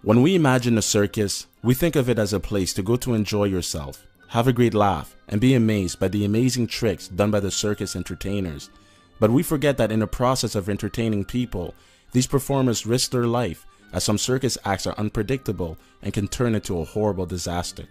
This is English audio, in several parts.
When we imagine a circus, we think of it as a place to go to enjoy yourself, have a great laugh, and be amazed by the amazing tricks done by the circus entertainers. But we forget that in the process of entertaining people, these performers risk their life, as some circus acts are unpredictable and can turn into a horrible disaster.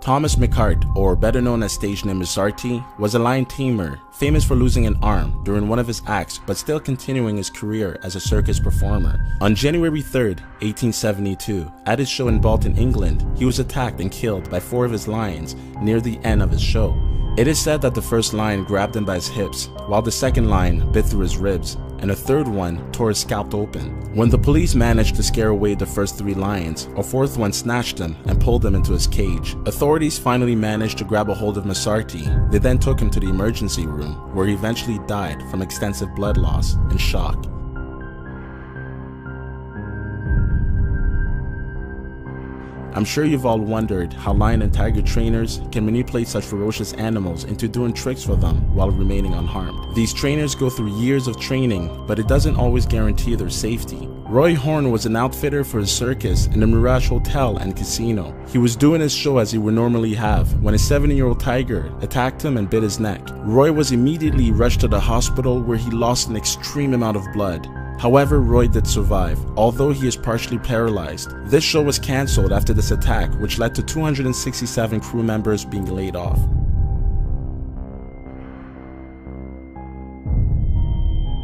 Thomas McCart, or better known as stage name Mizarty, was a lion tamer, famous for losing an arm during one of his acts but still continuing his career as a circus performer. On January 3rd, 1872, at his show in Bolton, England, he was attacked and killed by 4 of his lions near the end of his show. It is said that the first lion grabbed him by his hips, while the second lion bit through his ribs, and a third one tore his scalp open. When the police managed to scare away the first 3 lions, a 4th one snatched him and pulled him into his cage. Authorities finally managed to grab a hold of Mizarty. They then took him to the emergency room, where he eventually died from extensive blood loss and shock. I'm sure you've all wondered how lion and tiger trainers can manipulate such ferocious animals into doing tricks for them while remaining unharmed. These trainers go through years of training, but it doesn't always guarantee their safety. Roy Horn was an outfitter for his circus in the Mirage Hotel and Casino. He was doing his show as he would normally have when a 7-year-old tiger attacked him and bit his neck. Roy was immediately rushed to the hospital, where he lost an extreme amount of blood. However, Roy did survive, although he is partially paralyzed. This show was cancelled after this attack, which led to 267 crew members being laid off.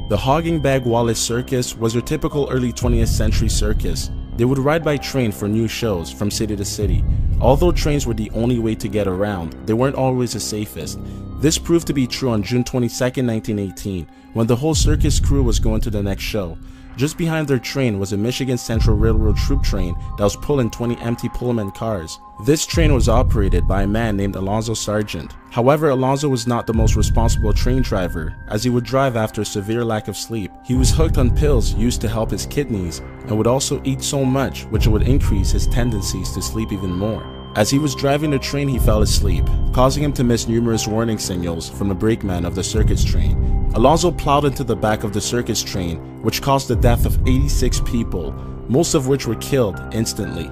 The Hogging Bag Wallace Circus was your typical early 20th century circus. They would ride by train for new shows from city to city. Although trains were the only way to get around, they weren't always the safest. This proved to be true on June 22, 1918, when the whole circus crew was going to the next show. Just behind their train was a Michigan Central Railroad troop train that was pulling 20 empty Pullman cars. This train was operated by a man named Alonzo Sargent. However, Alonzo was not the most responsible train driver, as he would drive after a severe lack of sleep. He was hooked on pills used to help his kidneys, and would also eat so much which would increase his tendencies to sleep even more. As he was driving the train, he fell asleep, causing him to miss numerous warning signals from the brakeman of the circus train. Alonzo plowed into the back of the circus train, which caused the death of 86 people, most of which were killed instantly.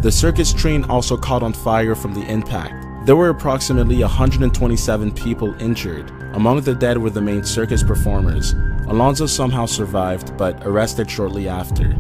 The circus train also caught on fire from the impact. There were approximately 127 people injured. Among the dead were the main circus performers. Alonzo somehow survived, but arrested shortly after.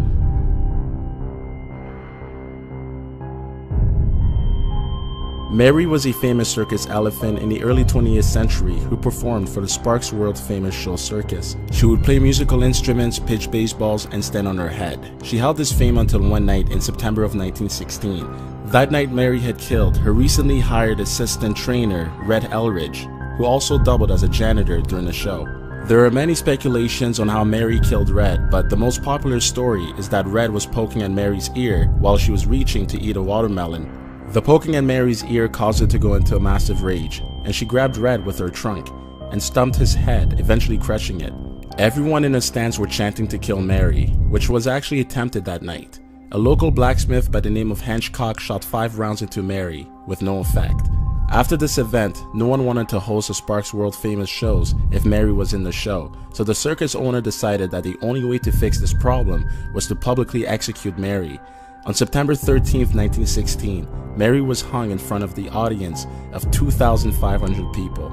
Mary was a famous circus elephant in the early 20th century who performed for the Sparks world-famous show Circus. She would play musical instruments, pitch baseballs, and stand on her head. She held this fame until one night in September of 1916. That night, Mary had killed her recently hired assistant trainer, Red Elridge, who also doubled as a janitor during the show. There are many speculations on how Mary killed Red, but the most popular story is that Red was poking at Mary's ear while she was reaching to eat a watermelon. The poking at Mary's ear caused her to go into a massive rage, and she grabbed Red with her trunk and stumped his head, eventually crushing it. Everyone in the stands were chanting to kill Mary, which was actually attempted that night. A local blacksmith by the name of Henchcock shot 5 rounds into Mary, with no effect. After this event, no one wanted to host the Sparks world famous shows if Mary was in the show, so the circus owner decided that the only way to fix this problem was to publicly execute Mary. On September 13, 1916, Mary was hung in front of the audience of 2,500 people.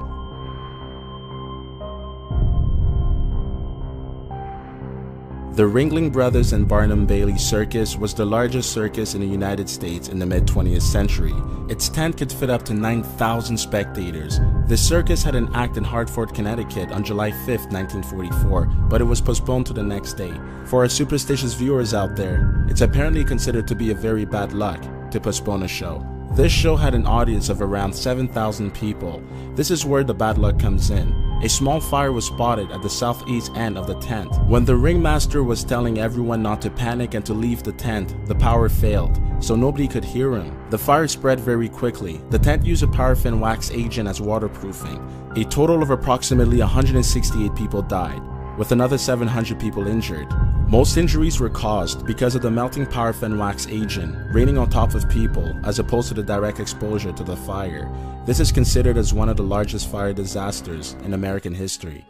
The Ringling Brothers and Barnum Bailey Circus was the largest circus in the United States in the mid-20th century. Its tent could fit up to 9,000 spectators. The circus had an act in Hartford, Connecticut on July 5, 1944, but it was postponed to the next day. For our superstitious viewers out there, it's apparently considered to be a very bad luck to postpone a show. This show had an audience of around 7,000 people. This is where the bad luck comes in. A small fire was spotted at the southeast end of the tent. When the ringmaster was telling everyone not to panic and to leave the tent, the power failed, so nobody could hear him. The fire spread very quickly. The tent used a paraffin wax agent as waterproofing. A total of approximately 168 people died, with another 700 people injured. Most injuries were caused because of the melting paraffin wax agent raining on top of people as opposed to the direct exposure to the fire. This is considered as one of the largest fire disasters in American history.